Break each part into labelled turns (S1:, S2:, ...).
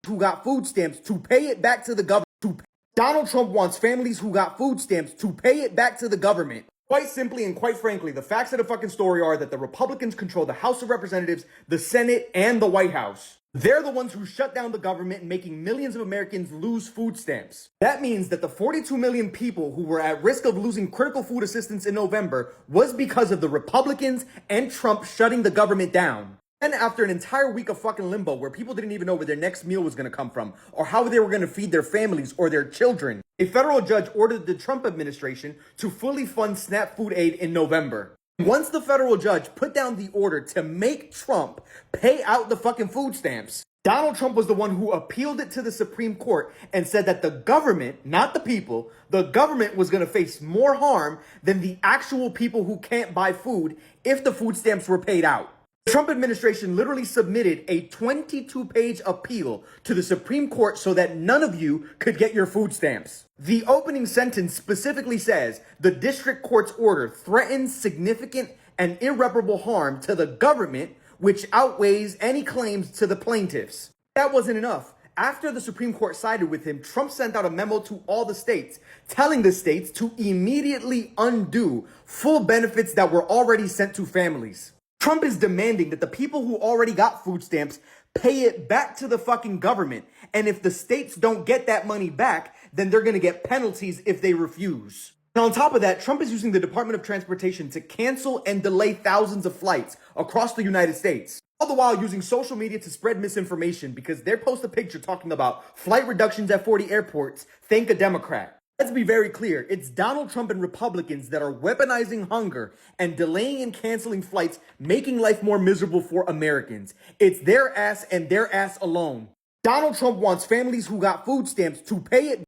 S1: who got food stamps to pay it back to the government. Donald Trump wants families who got food stamps to pay it back to the government. Quite simply and quite frankly, the facts of the fucking story are that the Republicans control the House of Representatives, the Senate, and the White House. They're the ones who shut down the government, making millions of Americans lose food stamps. That means that the 42 million people who were at risk of losing critical food assistance in November was because of the Republicans and Trump shutting the government down. And after an entire week of fucking limbo where people didn't even know where their next meal was going to come from or how they were going to feed their families or their children, a federal judge ordered the Trump administration to fully fund SNAP food aid in November. Once the federal judge put down the order to make Trump pay out the fucking food stamps, Donald Trump was the one who appealed it to the Supreme Court and said that the government, not the people, the government was going to face more harm than the actual people who can't buy food if the food stamps were paid out. The Trump administration literally submitted a 22-page appeal to the Supreme Court so that none of you could get your food stamps. The opening sentence specifically says the district court's order threatens significant and irreparable harm to the government, which outweighs any claims to the plaintiffs. That wasn't enough. After the Supreme Court sided with him, Trump sent out a memo to all the states, telling the states to immediately undo full benefits that were already sent to families. Trump is demanding that the people who already got food stamps pay it back to the fucking government. And if the states don't get that money back, then they're going to get penalties if they refuse. And on top of that, Trump is using the Department of Transportation to cancel and delay thousands of flights across the United States. All the while using social media to spread misinformation because they post a picture talking about flight reductions at 40 airports. Thank a Democrat. Let's be very clear. It's Donald Trump and Republicans that are weaponizing hunger and delaying and canceling flights, making life more miserable for Americans. It's their ass and their ass alone. Donald Trump wants families who got food stamps to pay it.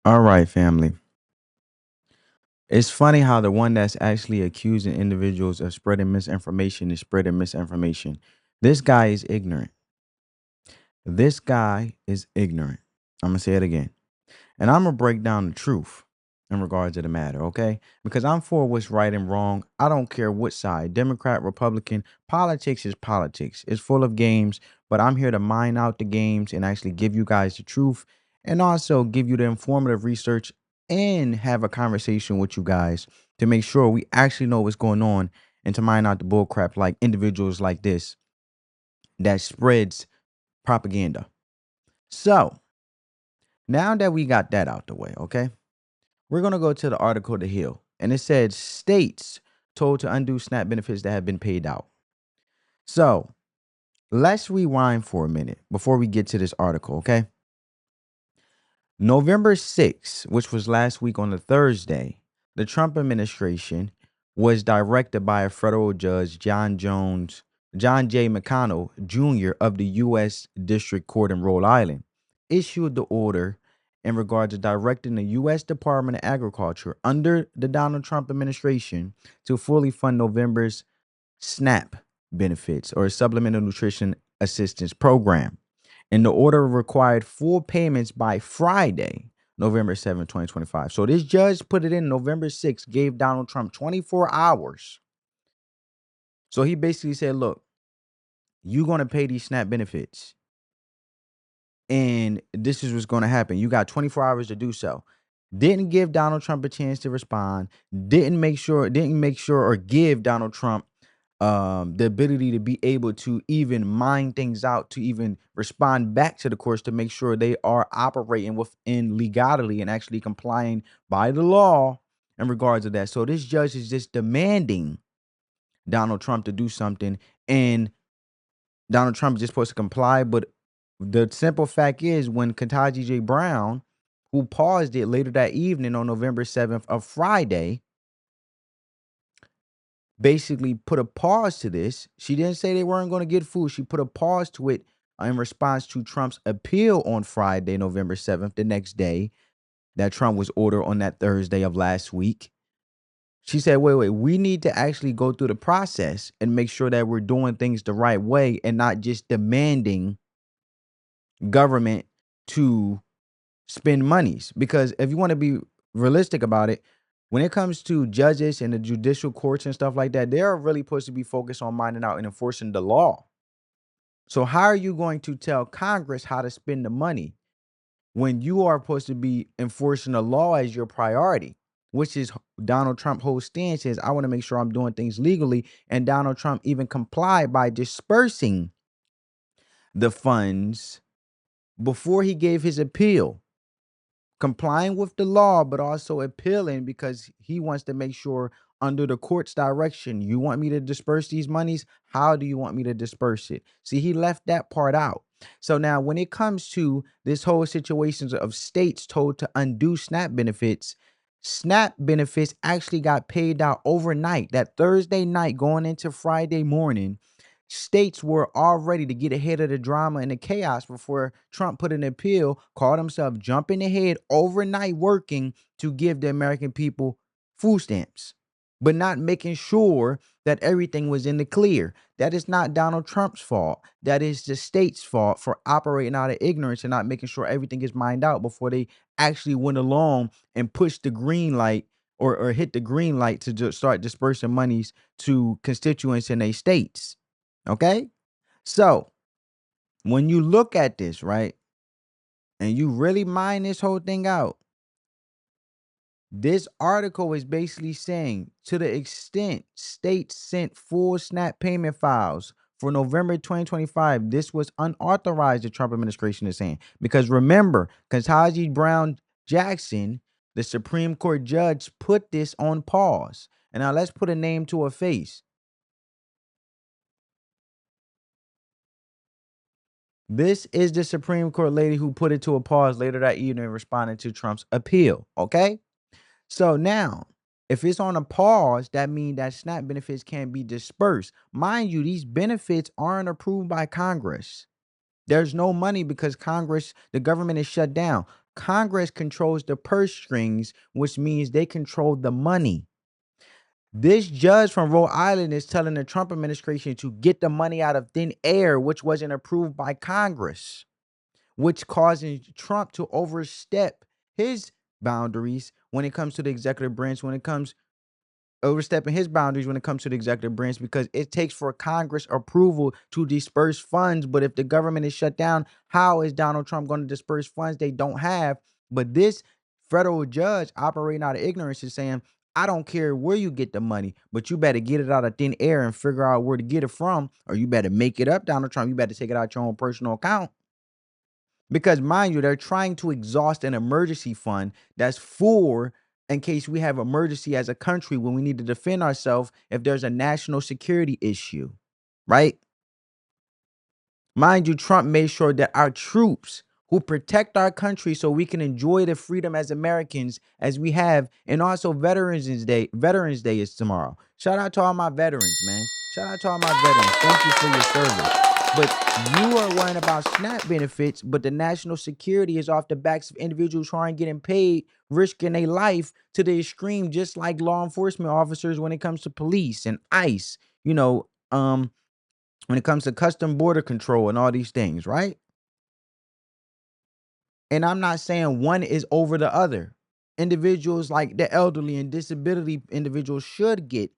S2: All right, family. It's funny how the one that's actually accusing individuals of spreading misinformation is spreading misinformation. This guy is ignorant. This guy is ignorant. I'm going to say it again. And I'm going to break down the truth in regards to the matter, okay? Because I'm for what's right and wrong. I don't care what side, Democrat, Republican. Politics is politics. It's full of games, but I'm here to mine out the games and actually give you guys the truth and also give you the informative research and have a conversation with you guys to make sure we actually know what's going on and to mine out the bullcrap like individuals like this that spreads propaganda. So, now that we got that out the way, okay, we're going to go to the article The Hill. And it said states told to undo SNAP benefits that have been paid out. So let's rewind for a minute before we get to this article, okay? November 6th, which was last week on a Thursday, the Trump administration was directed by a federal judge, John J. McConnell Jr. of the U.S. District Court in Rhode Island, issued the order in regard to directing the U.S. Department of Agriculture under the Donald Trump administration to fully fund November's SNAP benefits or Supplemental Nutrition Assistance Program. And the order required full payments by Friday, November 7, 2025. So this judge put it in November 6th, gave Donald Trump 24 hours. So he basically said, look, you're going to pay these SNAP benefits. And this is what's going to happen. You got 24 hours to do so. Didn't give Donald Trump a chance to respond. Didn't make sure or give Donald Trump the ability to be able to even mine things out, to even respond back to the courts to make sure they are operating within legality and actually complying by the law in regards to that. So this judge is just demanding Donald Trump to do something, and Donald Trump is just supposed to comply. But the simple fact is, when Ketanji J. Brown, who paused it later that evening on November 7th, a Friday, basically put a pause to this. She didn't say they weren't going to get food. She put a pause to it in response to Trump's appeal on Friday, November 7th, the next day that Trump was ordered on that Thursday of last week. She said, wait, we need to actually go through the process and make sure that we're doing things the right way and not just demanding government to spend monies. Because if you want to be realistic about it, when it comes to judges and the judicial courts and stuff like that, they are really supposed to be focused on minding out and enforcing the law. So how are you going to tell Congress how to spend the money when you are supposed to be enforcing the law as your priority, which is Donald Trump whole stance is, I want to make sure I'm doing things legally. And Donald Trump even complied by dispersing the funds before he gave his appeal, complying with the law, but also appealing because he wants to make sure under the court's direction, you want me to disperse these monies? How do you want me to disperse it? See, he left that part out. So now when it comes to this whole situations of states told to undo SNAP benefits actually got paid out overnight. That Thursday night going into Friday morning, states were all ready to get ahead of the drama and the chaos before Trump put an appeal, called himself jumping ahead overnight working to give the American people food stamps, but not making sure that everything was in the clear. That is not Donald Trump's fault. That is the state's fault for operating out of ignorance and not making sure everything is mined out before they actually went along and pushed the green light or hit the green light to just start dispersing monies to constituents in their states. Okay? So when you look at this, right, and you really mine this whole thing out, this article is basically saying to the extent states sent full SNAP payment files for November 2025, this was unauthorized, the Trump administration is saying. Because remember, Ketanji Brown Jackson, the Supreme Court judge, put this on pause. And now let's put a name to a face. This is the Supreme Court lady who put it to a pause later that evening, responding to Trump's appeal. Okay. So now, if it's on a pause, that means that SNAP benefits can be dispersed. Mind you, these benefits aren't approved by Congress. There's no money because Congress, the government is shut down. Congress controls the purse strings, which means they control the money. This judge from Rhode Island is telling the Trump administration to get the money out of thin air, which wasn't approved by Congress, which causing Trump to overstep his boundaries when it comes to the executive branch, when it comes overstepping his boundaries when it comes to the executive branch, because it takes for Congress approval to disperse funds. But if the government is shut down, how is Donald Trump going to disperse funds they don't have? But this federal judge operating out of ignorance is saying, I don't care where you get the money, but you better get it out of thin air and figure out where to get it from, or you better make it up, Donald Trump. You better take it out your own personal account. Because mind you, they're trying to exhaust an emergency fund that's for in case we have emergency as a country when we need to defend ourselves if there's a national security issue, right? Mind you, Trump made sure that our troops who protect our country so we can enjoy the freedom as Americans as we have, and also Veterans Day is tomorrow. Shout out to all my veterans, man. Shout out to all my veterans. Thank you for your service. But you are worrying about SNAP benefits, but the national security is off the backs of individuals who aren't getting paid, risking their life to the extreme, just like law enforcement officers when it comes to police and ICE, when it comes to custom border control and all these things, right? And I'm not saying one is over the other. Individuals like the elderly and disability individuals should get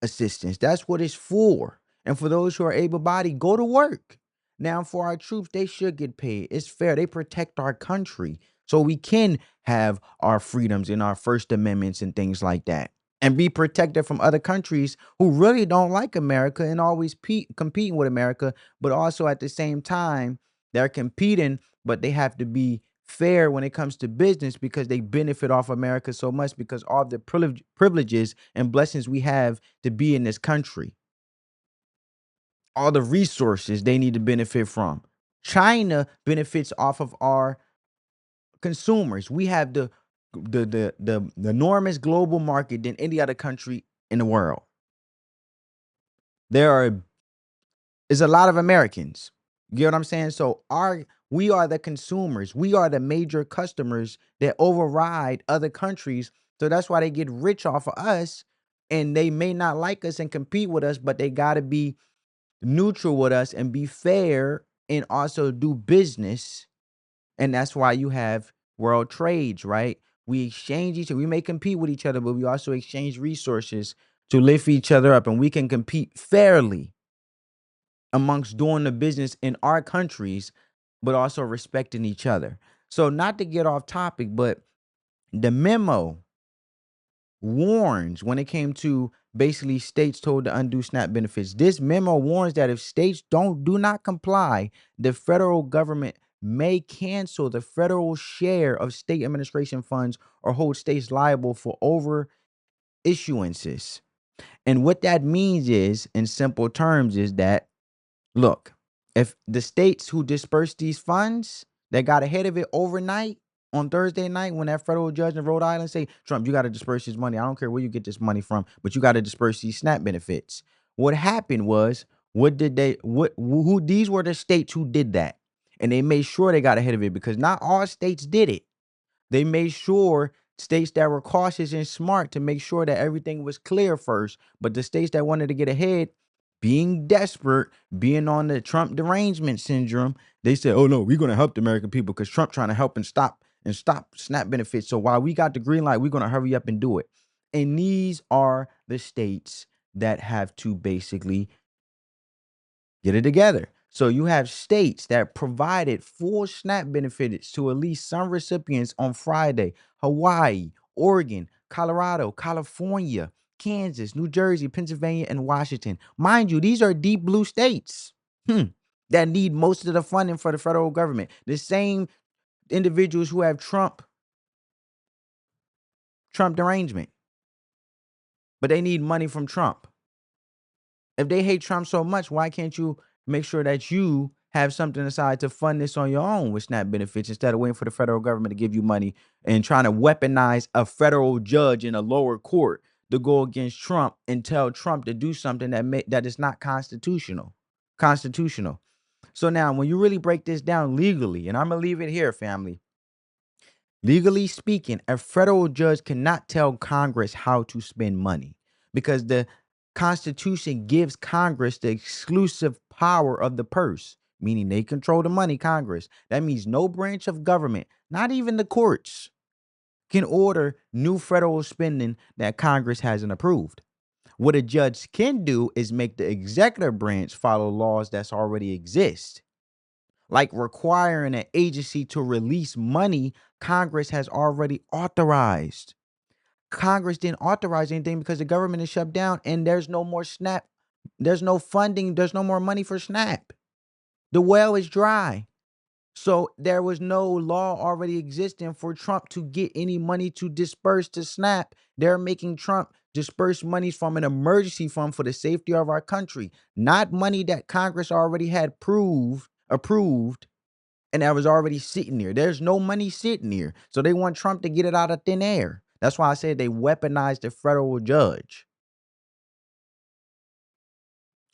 S2: assistance. That's what it's for. And for those who are able-bodied, go to work. Now, for our troops, they should get paid. It's fair. They protect our country so we can have our freedoms and our First Amendments and things like that, and be protected from other countries who really don't like America and always competing with America, but also at the same time, they're competing, but they have to be fair when it comes to business because they benefit off America so much because all the privileges and blessings we have to be in this country, all the resources they need to benefit from. China benefits off of our consumers. We have the enormous global market than any other country in the world. There is a lot of Americans. You get what I'm saying? So we are the consumers. We are the major customers that override other countries. So that's why they get rich off of us. And they may not like us and compete with us, but they got to be neutral with us and be fair and also do business. And that's why you have world trades, right? We exchange each other. We may compete with each other, but we also exchange resources to lift each other up, and we can compete fairly. amongst doing the business in our countries, but also respecting each other. So not to get off topic, but the memo warns when it came to basically states told to undo SNAP benefits. This memo warns that if states do not comply, the federal government may cancel the federal share of state administration funds or hold states liable for over issuances. And what that means is, in simple terms, is that look, if the states who dispersed these funds that got ahead of it overnight on Thursday night when that federal judge in Rhode Island say, Trump, you got to disperse this money. I don't care where you get this money from, but you got to disperse these SNAP benefits. What happened was, who these were the states who did that. And they made sure they got ahead of it because not all states did it. They made sure states that were cautious and smart to make sure that everything was clear first. But the states that wanted to get ahead, being desperate, being on the Trump derangement syndrome, they said, "Oh no, we're going to help the American people because Trump trying to help and stop SNAP benefits. So while we got the green light, we're going to hurry up and do it." And these are the states that have to basically get it together. So you have states that provided full SNAP benefits to at least some recipients on Friday: Hawaii, Oregon, Colorado, California, Kansas, New Jersey, Pennsylvania, and Washington. Mind you, these are deep blue states that need most of the funding for the federal government. The same individuals who have Trump derangement, but they need money from Trump. If they hate Trump so much, why can't you make sure that you have something aside to fund this on your own with SNAP benefits instead of waiting for the federal government to give you money and trying to weaponize a federal judge in a lower court to go against Trump and tell Trump to do something that is not constitutional? So now when you really break this down legally, and I'm going to leave it here, family. Legally speaking, a federal judge cannot tell Congress how to spend money because the Constitution gives Congress the exclusive power of the purse, meaning they control the money, Congress. That means no branch of government, not even the courts, can order new federal spending that Congress hasn't approved. What a judge can do is make the executive branch follow laws that's already exist, like requiring an agency to release money Congress has already authorized. Congress didn't authorize anything because the government is shut down and there's no more SNAP. There's no funding. There's no more money for SNAP. The well is dry. So there was no law already existing for Trump to get any money to disperse to SNAP. They're making Trump disperse monies from an emergency fund for the safety of our country, not money that Congress already had approved, and that was already sitting there. There's no money sitting there. So they want Trump to get it out of thin air. That's why I said they weaponized the federal judge.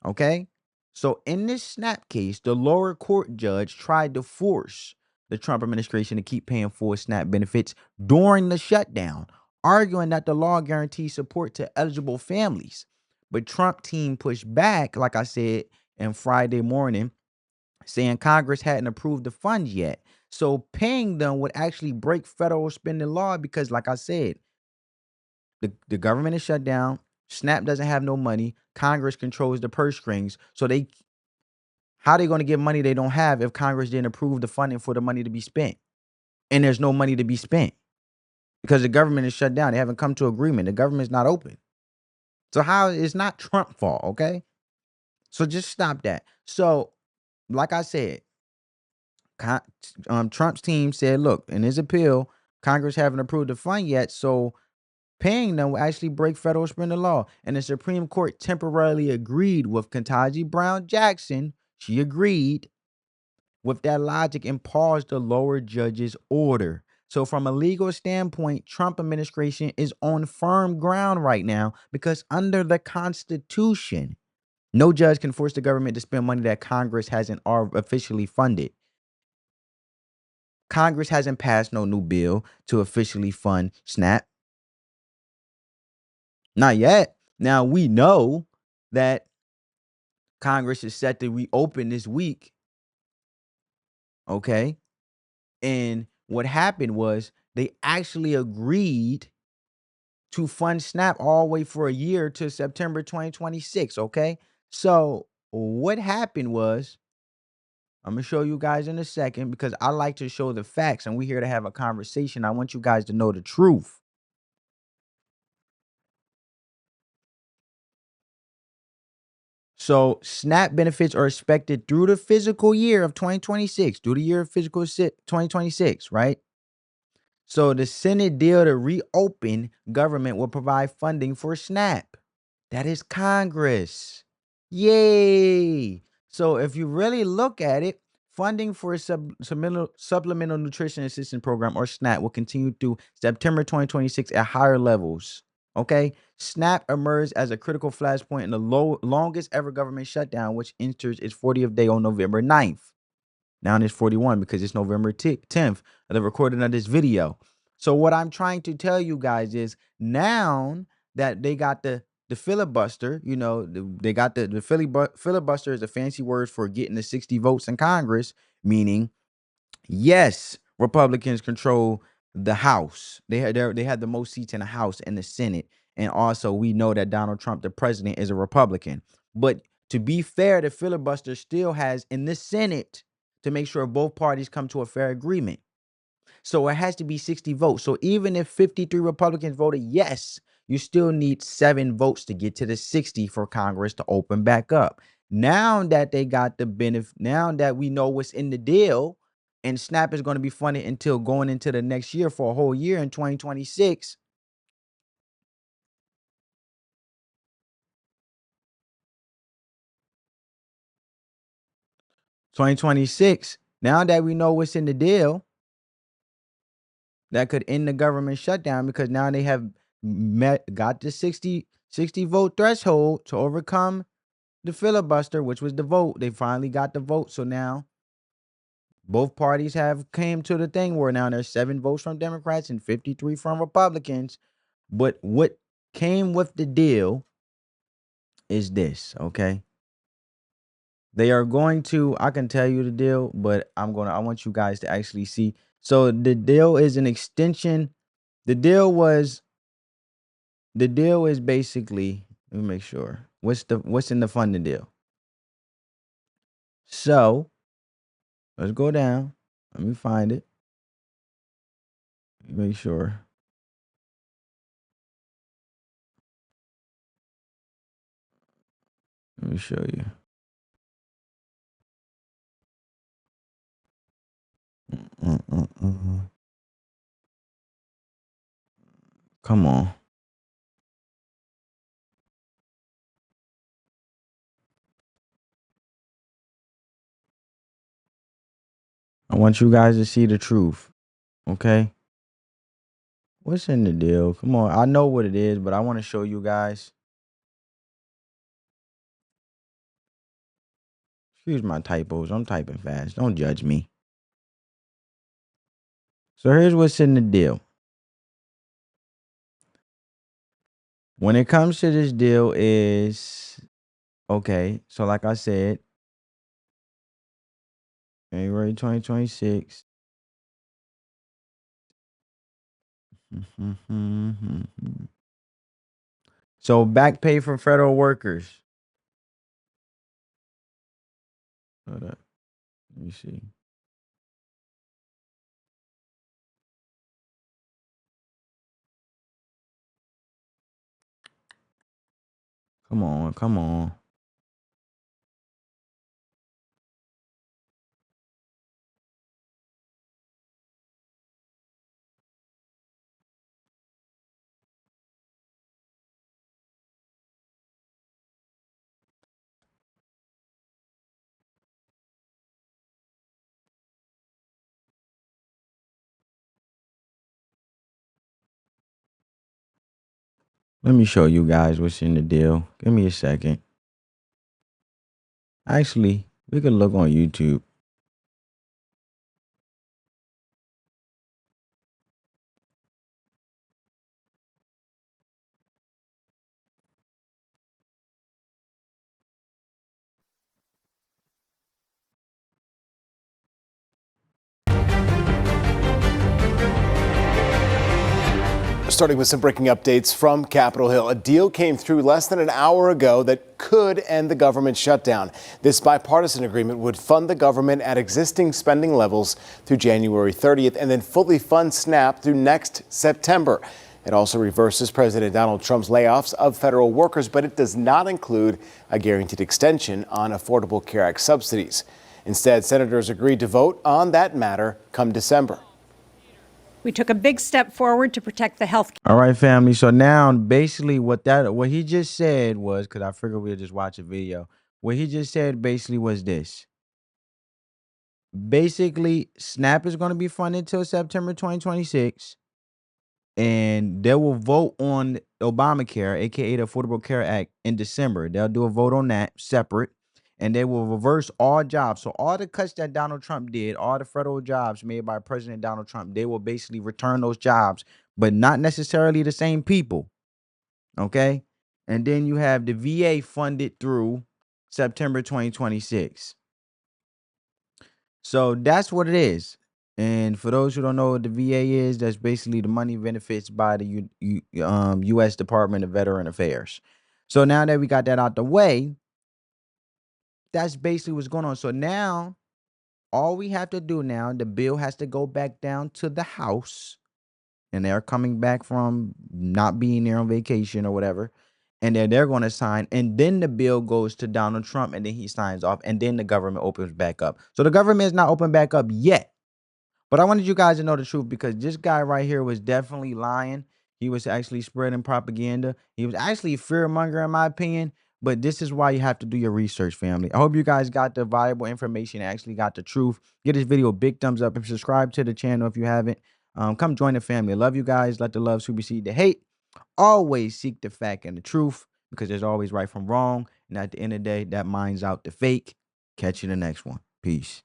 S2: Okay? So in this SNAP case, the lower court judge tried to force the Trump administration to keep paying full SNAP benefits during the shutdown, arguing that the law guarantees support to eligible families. But Trump team pushed back, like I said, on Friday morning, saying Congress hadn't approved the funds yet. So paying them would actually break federal spending law because, like I said, the government is shut down. SNAP doesn't have no money. Congress controls the purse strings. So how are they going to get money they don't have if Congress didn't approve the funding for the money to be spent? And there's no money to be spent because the government is shut down. They haven't come to agreement. The government's not open. So how it's not Trump's fault, okay? So just stop that. So, like I said, Trump's team said, look, in his appeal, Congress haven't approved the fund yet, so paying them will actually break federal spending law. And the Supreme Court temporarily agreed with Ketanji Brown Jackson. She agreed with that logic and paused the lower judge's order. So from a legal standpoint, Trump administration is on firm ground right now because under the Constitution, no judge can force the government to spend money that Congress hasn't officially funded. Congress hasn't passed no new bill to officially fund SNAP. Not yet. Now we know that Congress is set to reopen this week. Okay. And what happened was they actually agreed to fund SNAP all the way for a year to September 2026. Okay. So what happened was, I'm gonna show you guys in a second because I like to show the facts and we're here to have a conversation. I want you guys to know the truth. So SNAP benefits are expected through the fiscal year of 2026, through the year of 2026, right? So the Senate deal to reopen government will provide funding for SNAP. That is Congress. Yay. So if you really look at it, funding for a supplemental nutrition assistance program or SNAP will continue through September 2026 at higher levels. Okay. SNAP emerged as a critical flashpoint in the longest ever government shutdown, which enters its 40th day on November 9th. Now it's 41 because it's November 10th of the recording of this video. So what I'm trying to tell you guys is now that they got the filibuster, they got the filibuster is a fancy word for getting the 60 votes in Congress, meaning yes, Republicans control the House. They had the most seats in the House and the Senate. And also we know that Donald Trump, the president, is a Republican. But to be fair, the filibuster still has in the Senate to make sure both parties come to a fair agreement. So it has to be 60 votes. So even if 53 Republicans voted yes, you still need 7 votes to get to the 60 for Congress to open back up. Now that they got the benefit, now that we know what's in the deal, and SNAP is going to be funded until going into the next year for a whole year in 2026. 2026. Now that we know what's in the deal, that could end the government shutdown because now they have got the 60 vote threshold to overcome the filibuster, which was the vote. They finally got the vote. So now both parties have came to the thing where now there's 7 votes from Democrats and 53 from Republicans. But what came with the deal is this, okay? They are going to, I can tell you the deal, but I want you guys to actually see. So the deal is an extension. The deal is basically, let me make sure. What's in the funding deal? So let's go down. Let me find it. Make sure. Let me show you. Come on. I want you guys to see the truth. Okay? What's in the deal? Come on. I know what it is, but I want to show you guys. Excuse my typos. I'm typing fast. Don't judge me. So here's what's in the deal. When it comes to this deal is, okay, so like I said, January 2026. So back pay for federal workers. Hold up. Let me see. Come on, come on. Let me show you guys what's in the deal. Give me a second. Actually, we could look on YouTube.
S3: starting with some breaking updates from Capitol Hill. A deal came through less than an hour ago that could end the government shutdown. This bipartisan agreement would fund the government at existing spending levels through January 30th and then fully fund SNAP through next September. It also reverses President Donald Trump's layoffs of federal workers, but it does not include a guaranteed extension on Affordable Care Act subsidies. Instead, senators agreed to vote on that matter come December.
S4: We took a big step forward to protect the health.
S2: All right, family. So now basically what he just said was, because I figured we'd just watch a video. What he just said basically was this. Basically, SNAP is going to be funded till September 2026. And they will vote on Obamacare, aka the Affordable Care Act, in December. They'll do a vote on that separate. And they will reverse all jobs. So all the cuts that Donald Trump did, all the federal jobs made by President Donald Trump, they will basically return those jobs, but not necessarily the same people. Okay? And then you have the VA funded through September 2026. So that's what it is. And for those who don't know what the VA is, that's basically the money benefits by the U.S. Department of Veteran Affairs. So now that we got that out the way, that's basically what's going on. So now, all we have to do now, the bill has to go back down to the House, and they're coming back from not being there on vacation or whatever, and then they're going to sign, and then the bill goes to Donald Trump, and then he signs off, and then the government opens back up. So the government is not open back up yet, but I wanted you guys to know the truth because this guy right here was definitely lying. He was actually spreading propaganda. He was actually a fear-monger, in my opinion. But this is why you have to do your research, family. I hope you guys got the valuable information and actually got the truth. Give this video a big thumbs up and subscribe to the channel if you haven't. Come join the family. I love you guys. Let the love supersede the hate. Always seek the fact and the truth because there's always right from wrong. And at the end of the day, that minds out the fake. Catch you in the next one. Peace.